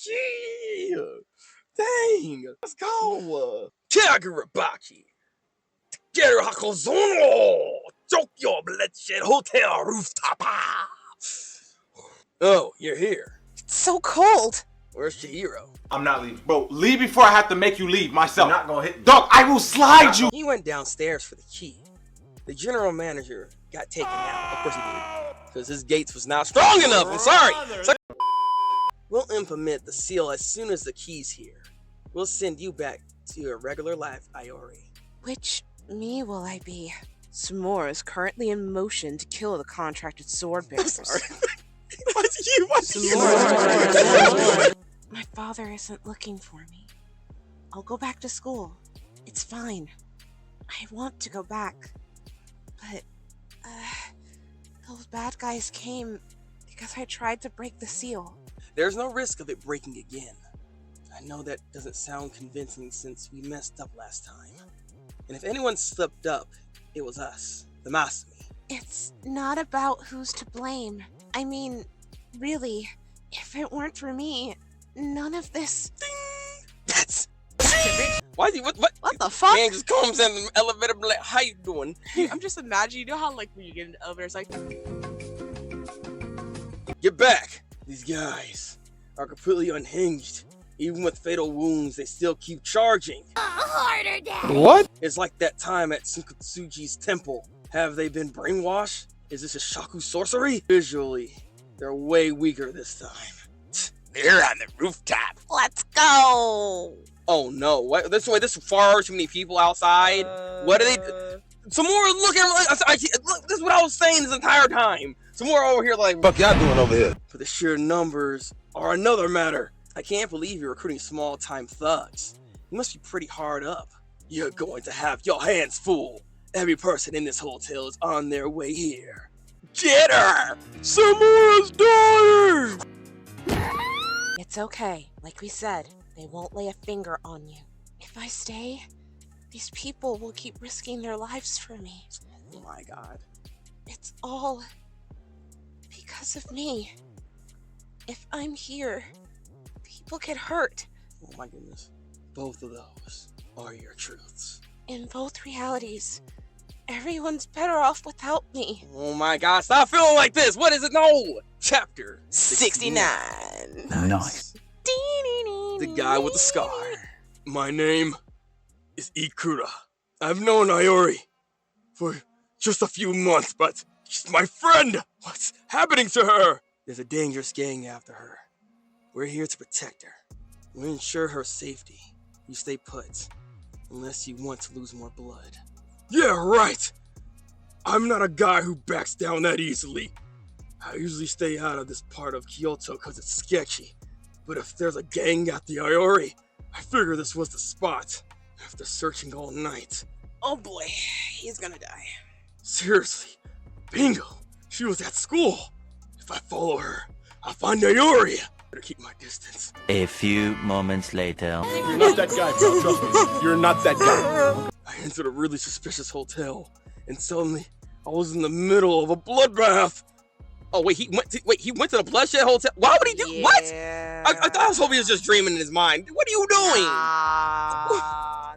Kagurabachi! Dang! Let's go! Kagurabachi! Takeru Hokazono! Tokyo Bloodshed Hotel Rooftop! Oh, you're here. It's so cold! Where's Chihiro? I'm not leaving. Bro, leave before I have to make you leave myself. You're not gonna hit. Dog, I will slide you! He went downstairs for the key. The general manager got taken out. Of course he did. Because his gates was not strong enough. I'm sorry. We'll implement the seal as soon as the key's here. We'll send you back to your regular life, Iori. Which me will I be? S'more is currently in motion to kill the contracted sword bearers. Sorry. What's you? My father isn't looking for me. I'll go back to school. It's fine. I want to go back. But, those bad guys came because I tried to break the seal. There's no risk of it breaking again. I know that doesn't sound convincing since we messed up last time. And if anyone slipped up, it was us, the Masumi. It's not about who's to blame. I mean, really, if it weren't for me, none of this... That's... Why is he... What the fuck? Man just comes in the elevator like, how you doing? I'm just imagining, you know how like when you get in the elevator, it's like... Get back! These guys are completely unhinged. Even with fatal wounds, they still keep charging. Harder, Dad! What? It's like that time at Sunkutsuji's temple. Have they been brainwashed? Is this a shaku sorcery? Visually, they're way weaker this time. They're on the rooftop. Let's go! Oh no, what? This is far too many people outside. What are they? Some more looking like, look, this is what I was saying this entire time. Some more over here like, Fuck y'all doing over here? But the sheer numbers are another matter. I can't believe you're recruiting small-time thugs. You must be pretty hard up. You're going to have your hands full. Every person in this hotel is on their way here. Get her! Samura's daughter! It's okay. Like we said, they won't lay a finger on you. If I stay, these people will keep risking their lives for me. Oh my god. It's all because of me. If I'm here, people get hurt. Oh my goodness. Both of those are your truths. In both realities, everyone's better off without me. Oh my god, stop feeling like this! What is it? No! Chapter 69. Nice. The guy with the scar. My name is Ikura. I've known Iori for just a few months, but she's my friend! What's happening to her? There's a dangerous gang after her. We're here to protect her. We'll ensure her safety. You stay put, unless you want to lose more blood. Yeah, right! I'm not a guy who backs down that easily. I usually stay out of this part of Kyoto because it's sketchy. But if there's a gang at the Iori, I figure this was the spot. After searching all night. Oh boy, he's gonna die. Seriously, bingo! She was at school. If I follow her, I'll find Iori. Better keep my distance. A few moments later. You're not that guy, bro. Trust me. You're not that guy. I entered a really suspicious hotel, and suddenly I was in the middle of a bloodbath. Oh wait, he went to the bloodshed hotel. Why would he do what? I thought I was hoping he was just dreaming in his mind. What are you doing?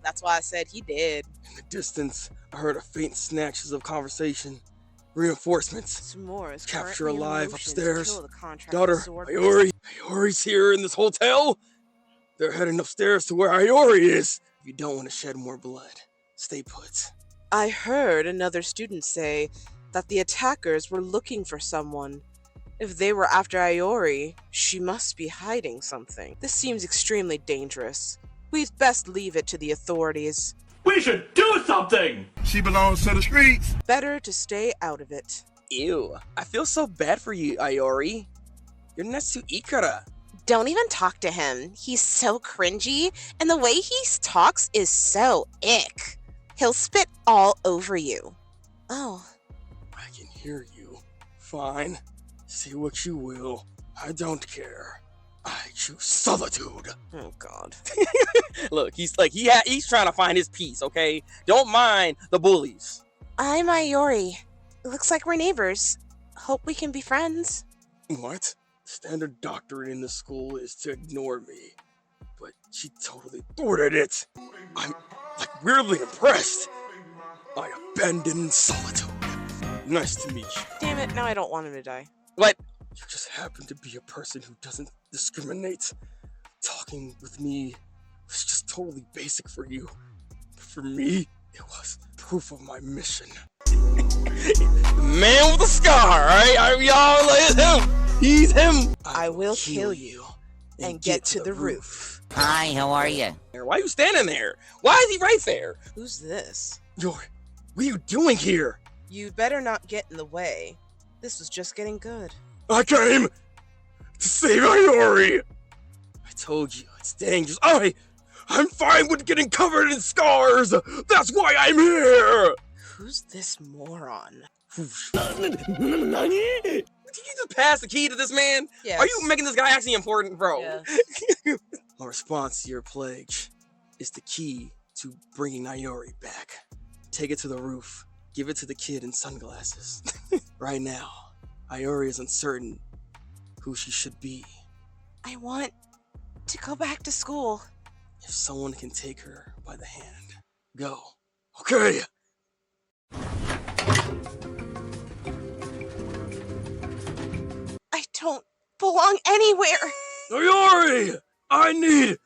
That's why I said he did. In the distance, I heard a faint snatches of conversation. Reinforcements. Capture alive upstairs. Daughter, Iori. Iori's here in this hotel. They're heading upstairs to where Iori is. If you don't want to shed more blood, stay put. I heard another student say that the attackers were looking for someone. If they were after Iori, she must be hiding something. This seems extremely dangerous. We'd best leave it to the authorities. We should do something! She belongs to the streets. Better to stay out of it. Ew, I feel so bad for you, Iori. You're next to Ikura. Don't even talk to him. He's so cringy, and the way he talks is so ick. He'll spit all over you. Oh. I can hear you. Fine. Say what you will. I don't care. I choose solitude. Oh god. Look, he's trying to find his peace, okay? Don't mind the bullies. I'm Iori. Looks like we're neighbors. Hope we can be friends. What? Standard doctrine in the school is to ignore me, but she totally thwarted it. I'm like weirdly impressed. I abandoned solitude. Nice to meet you. Damn it, now I don't want him to die. What? You just happen to be a person who doesn't discriminate. Talking with me was just totally basic for you. For me, it was proof of my mission. The man with the scar, alright? Y'all, like him. He's him. I will kill you and get to the roof. Hi, how are you? Why are you standing there? Why is he right there? Who's this? What are you doing here? You'd better not get in the way. This was just getting good. I came to save Iori. I told you, it's dangerous. I'm fine with getting covered in scars. That's why I'm here. Who's this moron? Did you just pass the key to this man? Yes. Are you making this guy actually important, bro? Yes. My response to your pledge is the key to bringing Iori back. Take it to the roof. Give it to the kid in sunglasses. Right now, Iori is uncertain who she should be. I want to go back to school. If someone can take her by the hand, go. Okay. I don't belong anywhere. Iori, I need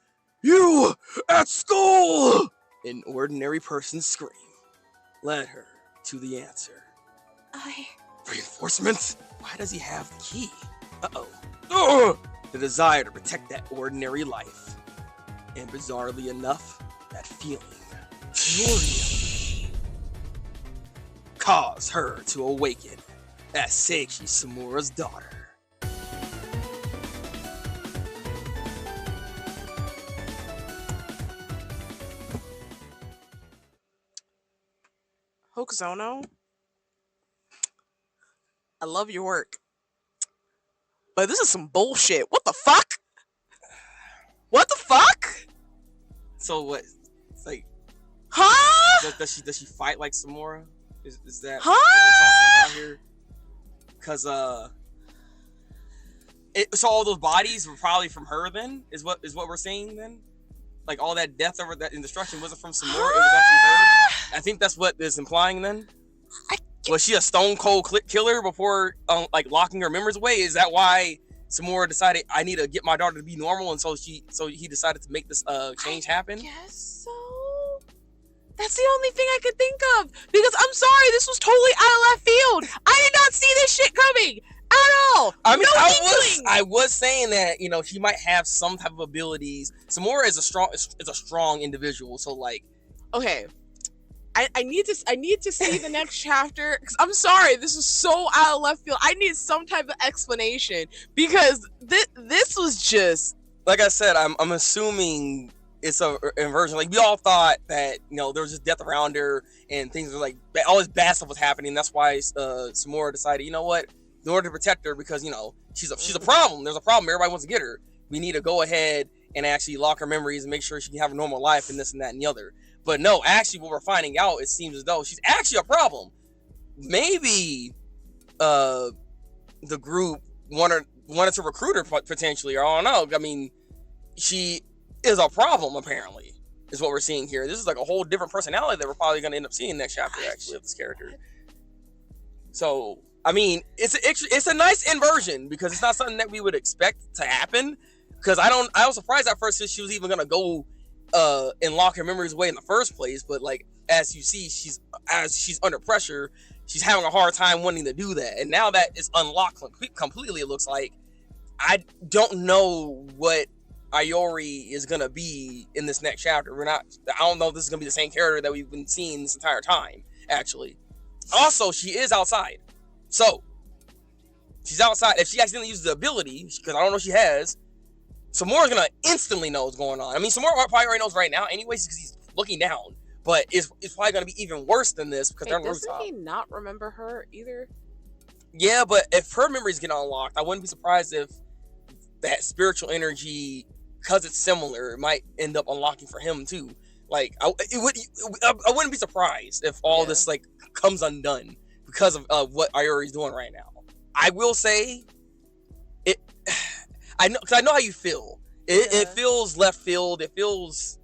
you at school. An ordinary person's scream led her to the answer. Reinforcements? Why does he have the key? Uh-oh. The desire to protect that ordinary life. And bizarrely enough, that feeling, Gloria, caused her to awaken as Seichi Samura's daughter. Hokazono, I love your work. But this is some bullshit. What the fuck? What the fuck? So what? It's like, huh? Does she fight like Samura? Is that huh? what we're talking about here? Cause so all those bodies were probably from her then? Is what we're saying then? Like all that death over that and destruction wasn't from Samura, it was actually her. I think that's what is implying then. Was she a stone cold killer before like locking her memories away? Is that why Samura decided I need to get my daughter to be normal, and so he decided to make this change happen? Guess so. That's the only thing I could think of. Because I'm sorry, this was totally out of left field. I did not see this shit coming at all. I mean, No I was saying that, you know, she might have some type of abilities. Samura is a strong individual, so like, okay. I need to see the next chapter, because I'm sorry, this is so out of left field. I need some type of explanation, because this was just, like I said, I'm assuming it's a inversion. Like, we all thought that, you know, there was just death around her and things were like, all this bad stuff was happening. That's why Samura decided, you know what, in order to protect her, because, you know, she's a problem. There's a problem. Everybody wants to get her. We need to go ahead and actually lock her memories and make sure she can have a normal life and this and that and the other. But no, actually, what we're finding out, it seems as though she's actually a problem. Maybe the group wanted to recruit her potentially, or I don't know. I mean, she is a problem, apparently, is what we're seeing here. This is like a whole different personality that we're probably going to end up seeing next chapter, actually, of this character. So, I mean, it's a nice inversion, because it's not something that we would expect to happen. Because I was surprised at first that she was even going to go and lock her memories away in the first place, but like, as you see, she's under pressure, she's having a hard time wanting to do that, and now that it's unlocked completely, it looks like. I don't know what Iori is gonna be in this next chapter. I don't know if this is gonna be the same character that we've been seeing this entire time, actually. Also, she is outside, so she's outside. If she accidentally uses the ability, because I don't know if she has, Samura's gonna instantly know what's going on. I mean, Samura probably already knows right now anyways, because he's looking down. But it's probably gonna be even worse than this, because they're on the rooftop. Doesn't he not remember her either? Yeah, but if her memories get unlocked, I wouldn't be surprised if that spiritual energy, because it's similar, it might end up unlocking for him too. Like, I wouldn't be surprised if all this like comes undone because of what Iori's doing right now. I will say, I know, because I know how you feel. It feels left field. It feels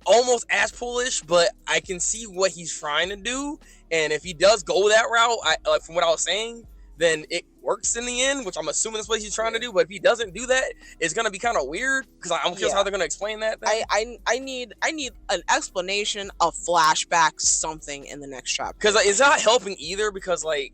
almost Ashpool-ish, but I can see what he's trying to do. And if he does go that route, from what I was saying, then it works in the end, which I'm assuming that's what he's trying to do. But if he doesn't do that, it's gonna be kind of weird because I'm curious how they're gonna explain that thing. I need an explanation, a flashback, something in the next chapter. Because it's not helping either. Because like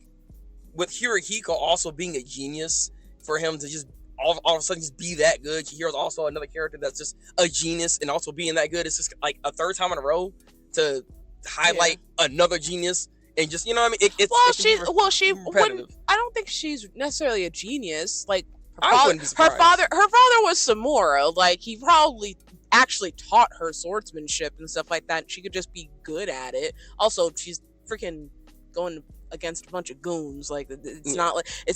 with Hirohiko also being a genius, for him to just all of a sudden just be that good. Chihiro's also another character that's just a genius and also being that good. It's just like a third time in a row to highlight another genius and just, you know what I mean? She wouldn't. I don't think she's necessarily a genius. Like her father was Samura. Like he probably actually taught her swordsmanship and stuff like that. She could just be good at it. Also, she's freaking going against a bunch of goons. Like it's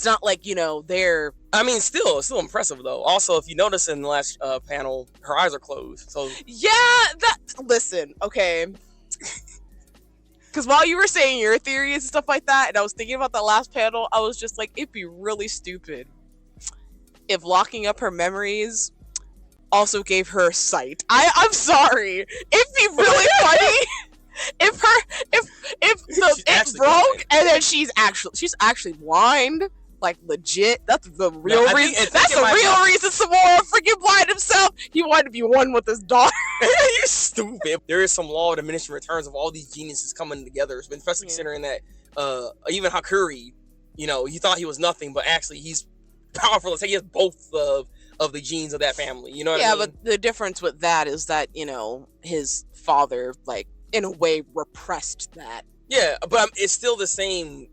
not like you know they're. I mean, still impressive though. Also, if you notice in the last panel, her eyes are closed. So listen, okay. Because while you were saying your theories and stuff like that, and I was thinking about that last panel, I was just like, it'd be really stupid if locking up her memories also gave her sight. I'm sorry. It'd be really funny. If it broke and then she's actually blind, like legit. That's the real reason. That's the real reason Samura freaking blind himself. He wanted to be one with his daughter. You stupid. There is some law of diminishing returns of all these geniuses coming together, especially considering that even Hakuri, you know, you thought he was nothing, but actually he's powerful. Let's say he has both of the genes of that family. You know what I mean? Yeah, but the difference with that is that, you know, his father, like, in a way repressed that. Yeah, but it's still the same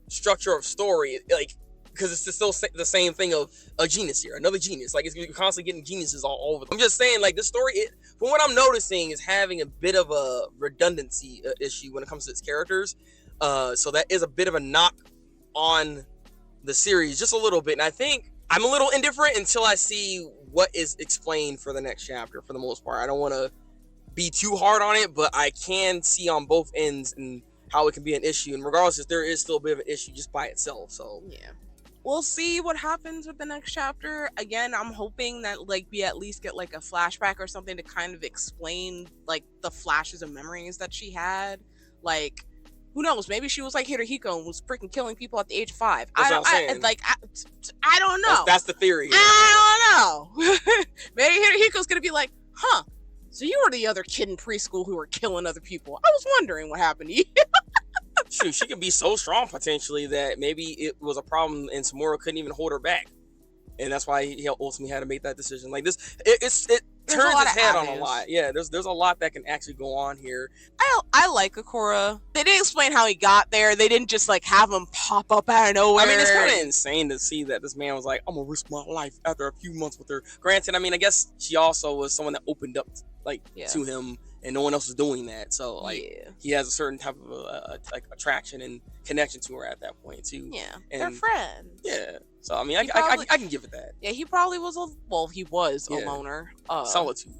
structure of story, like, because it's still the same thing of a genius here, another genius. Like, you're constantly getting geniuses all over. I'm just saying, like, this story, from what I'm noticing, is having a bit of a redundancy issue when it comes to its characters. So that is a bit of a knock on the series, just a little bit. And I think I'm a little indifferent until I see what is explained for the next chapter, for the most part. I don't want to be too hard on it, but I can see on both ends and how it can be an issue. And regardless, there is still a bit of an issue just by itself. So yeah, we'll see what happens with the next chapter. Again, I'm hoping that like we at least get like a flashback or something to kind of explain like the flashes of memories that she had. Like, who knows? Maybe she was like Hirohiko and was freaking killing people at the age of 5. I don't know. That's the theory. I don't know. Maybe Hirohiko's gonna be like, huh? So you were the other kid in preschool who were killing other people. I was wondering what happened to you. Shoot, she could be so strong potentially that maybe it was a problem and Samura couldn't even hold her back, and that's why he ultimately had to make that decision. Like this, it turns its head on a lot. Yeah, there's a lot that can actually go on here. I like Akura. They didn't explain how he got there. They didn't just like have him pop up out of nowhere. I mean, it's kind of insane to see that this man was like, I'm gonna risk my life after a few months with her. Granted, I mean, I guess she also was someone that opened up to him, and no one else was doing that. So he has a certain type of like attraction and connection to her at that point too. Yeah, and they're friends. Yeah. So I mean, I can give it that. Yeah, he probably was a loner. Solitude.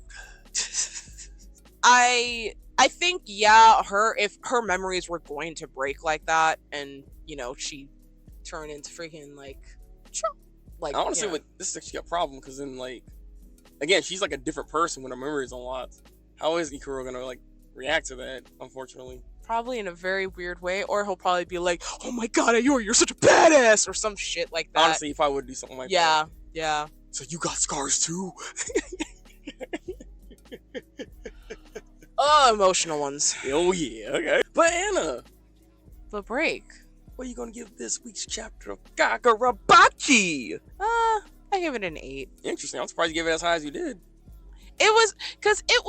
I think if her memories were going to break like that, and you know she turned into freaking like I want to say what this is actually a problem, because then like again she's like a different person when her memories unlocked. How is Ikuro gonna like react to that? Unfortunately, probably in a very weird way, or he'll probably be like, "Oh my god, Ayori, you're such a badass," or some shit like that. Honestly, if I would do something like that. Yeah. So you got scars too? Emotional ones. Oh yeah, okay. But Anna, the break. What are you gonna give this week's chapter of Kagurabachi? I give it an 8. Interesting. I'm surprised you gave it as high as you did. It was because it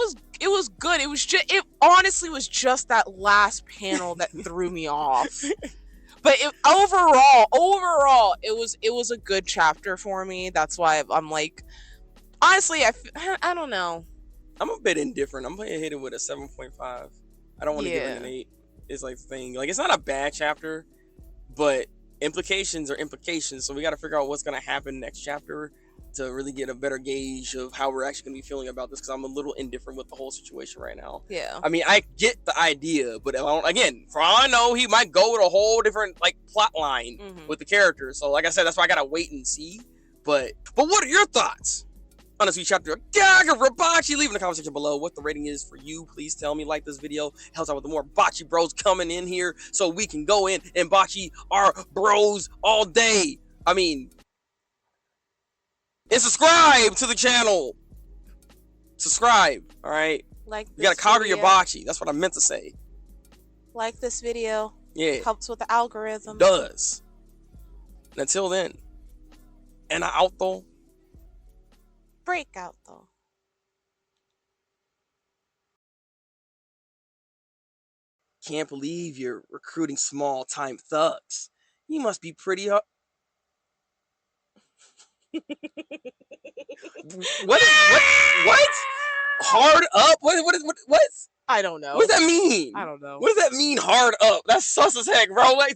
was good. It honestly was just that last panel that threw me off. But overall, it was a good chapter for me. That's why I'm like, honestly, I don't know. I'm a bit indifferent. I'm gonna hit it with a 7.5. I don't want to give it an 8. It's like the thing. Like, it's not a bad chapter, but implications are implications. So we got to figure out what's gonna happen next chapter to really get a better gauge of how we're actually gonna be feeling about this. Because I'm a little indifferent with the whole situation right now. Yeah. I mean, I get the idea, but again, for all I know, he might go with a whole different like plot line with the characters. So like I said, that's why I gotta wait and see. But what are your thoughts on this week's chapter of Kagurabachi? Leave in the comment section below what the rating is for you. Please tell me. Like this video. Helps out with the more BACHI bros coming in here so we can go in and BACHI our bros all day. I mean, and subscribe to the channel. Subscribe, all right? Like You gotta Kagurabachi. That's what I meant to say. Like this video. Yeah, Helps with the algorithm. does. And until then, and I out though. Breakout though. Can't believe you're recruiting small-time thugs. You must be pretty. What? Hard up? What? I don't know. What does that mean? I don't know. What does that mean, hard up? That's sus as heck, bro. Like,